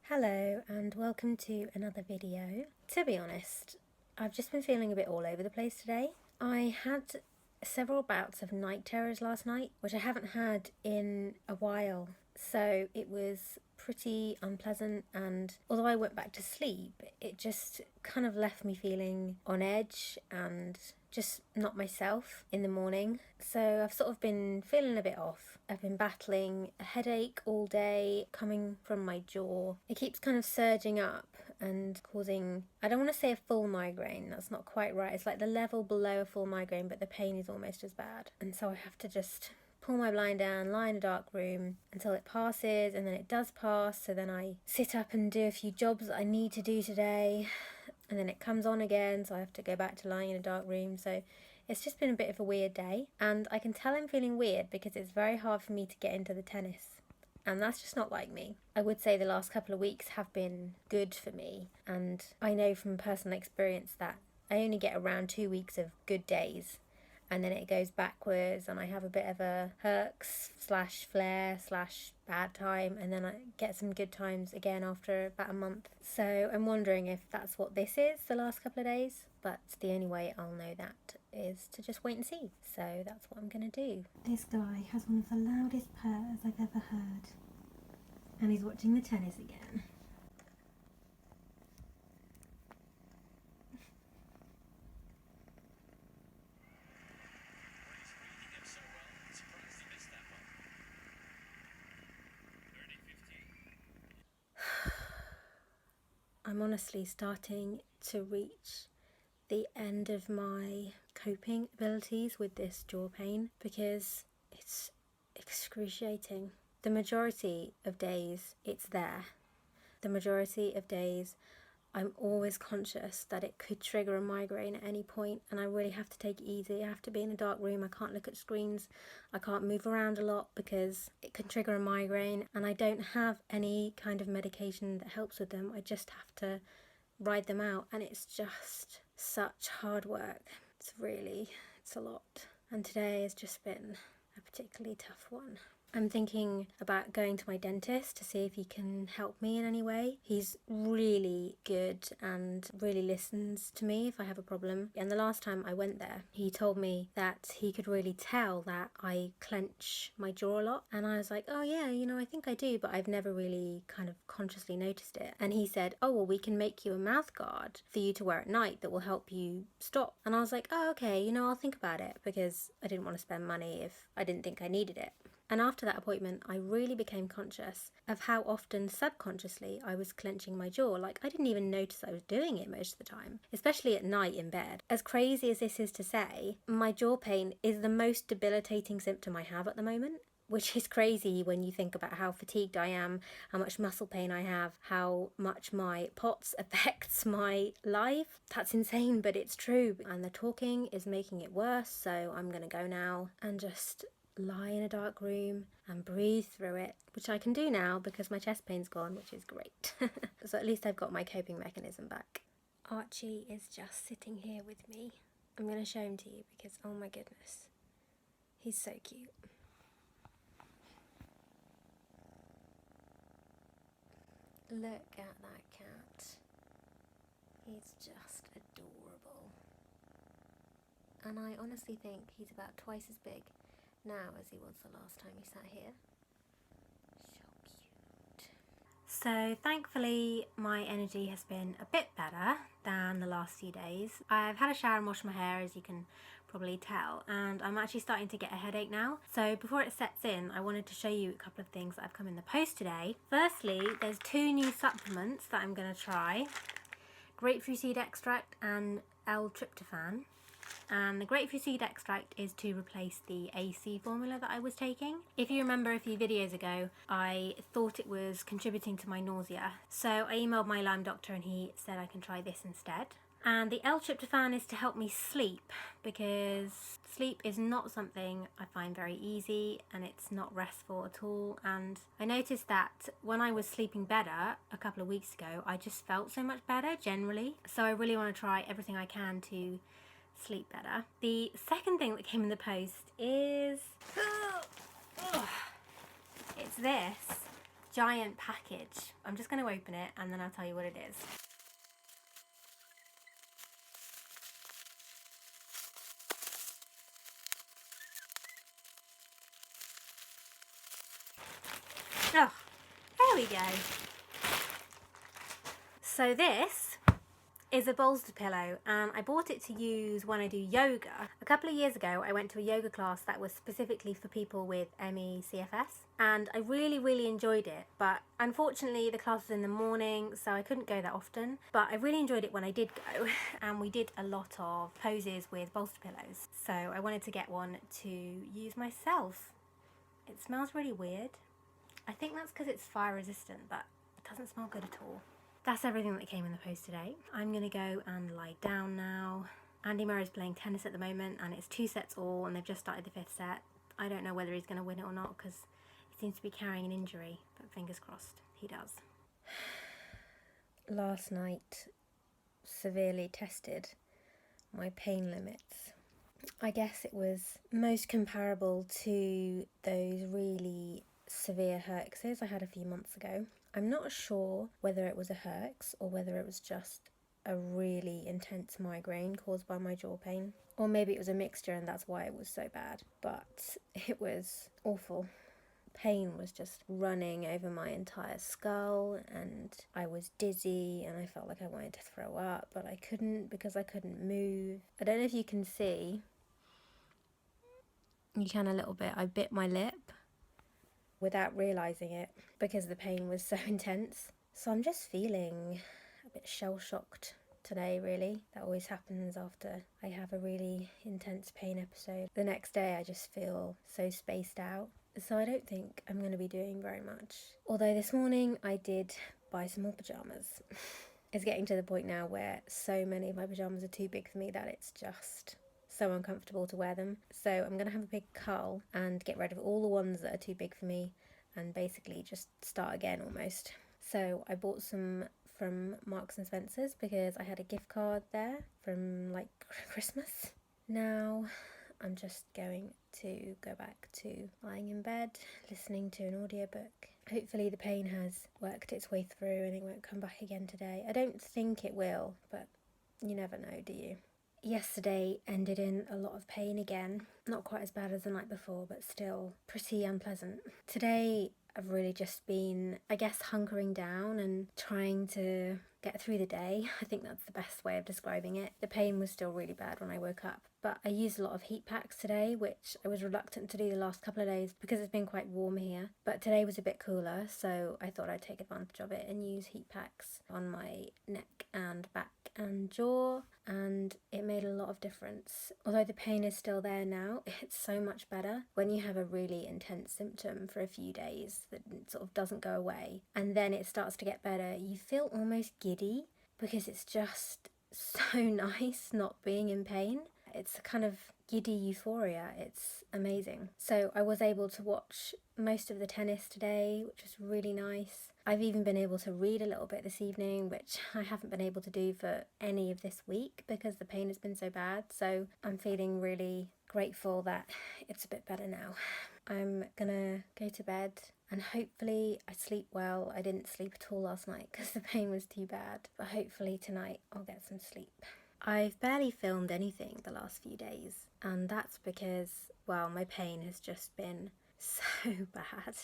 Hello and welcome to another video. To be honest, I've just been feeling a bit all over the place today. I had several bouts of night terrors last night, which I haven't had in a while. So it was pretty unpleasant, and although I went back to sleep, it just kind of left me feeling on edge and just not myself in the morning. So I've sort of been feeling a bit off. I've been battling a headache all day coming from my jaw. It keeps kind of surging up and causing, I don't want to say a full migraine, that's not quite right. It's like the level below a full migraine, but the pain is almost as bad. And so I have to just pull my blind down, lie in a dark room until it passes, and then it does pass. So then I sit up and do a few jobs that I need to do today, and then it comes on again, so I have to go back to lying in a dark room. So it's just been a bit of a weird day, and I can tell I'm feeling weird because it's very hard for me to get into the tennis, and that's just not like me. I would say the last couple of weeks have been good for me, and I know from personal experience that I only get around 2 weeks of good days, and then it goes backwards and I have a bit of a herx/flare/bad time, and then I get some good times again after about a month. So I'm wondering if that's what this is the last couple of days, but the only way I'll know that is to just wait and see. So that's what I'm going to do. This guy has one of the loudest purrs I've ever heard, and he's watching the tennis again. I'm honestly starting to reach the end of my coping abilities with this jaw pain because it's excruciating. The majority of days it's there. The majority of days I'm always conscious that it could trigger a migraine at any point, and I really have to take it easy. I have to be in a dark room, I can't look at screens, I can't move around a lot because it can trigger a migraine, and I don't have any kind of medication that helps with them. I just have to ride them out, and it's just such hard work. It's a lot. And today has just been a particularly tough one. I'm thinking about going to my dentist to see if he can help me in any way. He's really good and really listens to me if I have a problem. And the last time I went there, he told me that he could really tell that I clench my jaw a lot. And I was like, oh yeah, I think I do, but I've never really kind of consciously noticed it. And he said, oh, well, we can make you a mouth guard for you to wear at night that will help you stop. And I was like, oh, okay, I'll think about it, because I didn't want to spend money if I didn't think I needed it. And after that appointment, I really became conscious of how often subconsciously I was clenching my jaw. Like, I didn't even notice I was doing it most of the time, especially at night in bed. As crazy as this is to say, my jaw pain is the most debilitating symptom I have at the moment, which is crazy when you think about how fatigued I am, how much muscle pain I have, how much my POTS affects my life. That's insane, but it's true. And the talking is making it worse, so I'm going to go now and just lie in a dark room and breathe through it, which I can do now because my chest pain's gone, which is great. So at least I've got my coping mechanism back. Archie is just sitting here with me. I'm going to show him to you because, oh my goodness, he's so cute. Look at that cat. He's just adorable. And I honestly think he's about twice as big now as he was the last time he sat here. So cute. So thankfully my energy has been a bit better than the last few days. I've had a shower and washed my hair, as you can probably tell, and I'm actually starting to get a headache now. So before it sets in, I wanted to show you a couple of things that have come in the post today. Firstly, there's 2 new supplements that I'm going to try: grapefruit seed extract and L-tryptophan. And the grapefruit seed extract is to replace the AC formula that I was taking. If you remember a few videos ago, I thought it was contributing to my nausea. So I emailed my Lyme doctor and he said I can try this instead. And the L-tryptophan is to help me sleep, because sleep is not something I find very easy, and it's not restful at all. And I noticed that when I was sleeping better a couple of weeks ago, I just felt so much better generally. So I really want to try everything I can to sleep better. The second thing that came in the post is it's this giant package. I'm just going to open it and then I'll tell you what it is. Oh, there we go. So this is a bolster pillow, and I bought it to use when I do yoga. A couple of years ago I went to a yoga class that was specifically for people with ME/CFS, and I really enjoyed it, but unfortunately the class was in the morning so I couldn't go that often, but I really enjoyed it when I did go and we did a lot of poses with bolster pillows, so I wanted to get one to use myself. It smells really weird. I think that's because it's fire resistant, but it doesn't smell good at all. That's everything that came in the post today. I'm going to go and lie down now. Andy Murray's playing tennis at the moment and it's 2 sets all and they've just started the 5th set. I don't know whether he's going to win it or not because he seems to be carrying an injury, but fingers crossed he does. Last night severely tested my pain limits. I guess it was most comparable to those really severe herxes I had a few months ago. I'm not sure whether it was a herx or whether it was just a really intense migraine caused by my jaw pain, or maybe it was a mixture and that's why it was so bad, but it was awful. Pain was just running over my entire skull and I was dizzy and I felt like I wanted to throw up, but I couldn't because I couldn't move. I don't know if you can see. You can a little bit. I bit my lip without realising it because the pain was so intense. So I'm just feeling a bit shell-shocked today, really. That always happens after I have a really intense pain episode. The next day I just feel so spaced out. So I don't think I'm going to be doing very much. Although this morning I did buy some more pyjamas. It's getting to the point now where so many of my pyjamas are too big for me that it's just so uncomfortable to wear them. So I'm going to have a big cull and get rid of all the ones that are too big for me and basically just start again almost. So I bought some from Marks and Spencer's because I had a gift card there from like Christmas. Now I'm just going to go back to lying in bed, listening to an audiobook. Hopefully the pain has worked its way through and it won't come back again today. I don't think it will, but you never know, do you? Yesterday ended in a lot of pain again. Not quite as bad as the night before, but still pretty unpleasant. Today I've really just been, I guess, hunkering down and trying to get through the day. I think that's the best way of describing it. The pain was still really bad when I woke up, but I used a lot of heat packs today, which I was reluctant to do the last couple of days because it's been quite warm here. But today was a bit cooler, so I thought I'd take advantage of it and use heat packs on my neck and back and jaw, and it made a lot of difference. Although the pain is still there now, it's so much better when you have a really intense symptom for a few days that sort of doesn't go away and then it starts to get better. You feel almost giddy because it's just so nice not being in pain. It's a kind of giddy euphoria. It's amazing. So I was able to watch most of the tennis today, which was really nice. I've even been able to read a little bit this evening, which I haven't been able to do for any of this week because the pain has been so bad. So I'm feeling really grateful that it's a bit better now. I'm gonna go to bed and hopefully I sleep well. I didn't sleep at all last night because the pain was too bad, but hopefully tonight I'll get some sleep. I've barely filmed anything the last few days, and that's because, well, my pain has just been so bad.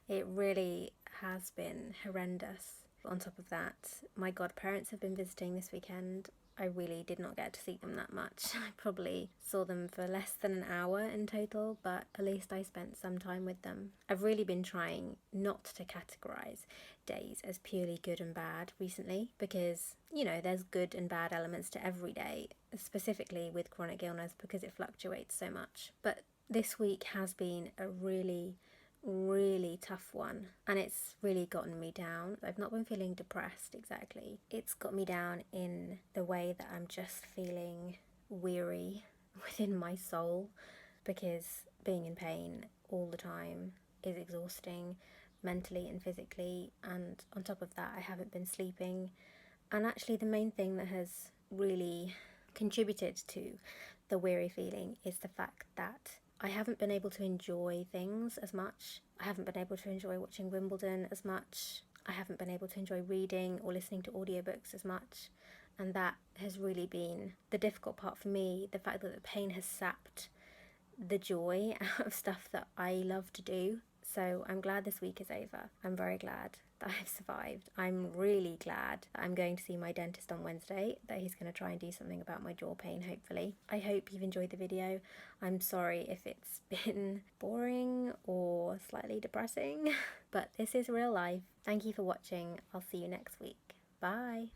It really has been horrendous. On top of that, my godparents have been visiting this weekend. I really did not get to see them that much. I probably saw them for less than an hour in total, but at least I spent some time with them. I've really been trying not to categorise days as purely good and bad recently because, you know, there's good and bad elements to every day, specifically with chronic illness because it fluctuates so much. But this week has been a really tough one and it's really gotten me down. I've not been feeling depressed exactly. It's got me down in the way that I'm just feeling weary within my soul because being in pain all the time is exhausting mentally and physically, and on top of that I haven't been sleeping. And actually the main thing that has really contributed to the weary feeling is the fact that I haven't been able to enjoy things as much. I haven't been able to enjoy watching Wimbledon as much. I haven't been able to enjoy reading or listening to audiobooks as much. And that has really been the difficult part for me, the fact that the pain has sapped the joy out of stuff that I love to do. So I'm glad this week is over. I'm very glad that I've survived. I'm really glad that I'm going to see my dentist on Wednesday, that he's going to try and do something about my jaw pain, hopefully. I hope you've enjoyed the video. I'm sorry if it's been boring or slightly depressing, but this is real life. Thank you for watching. I'll see you next week. Bye.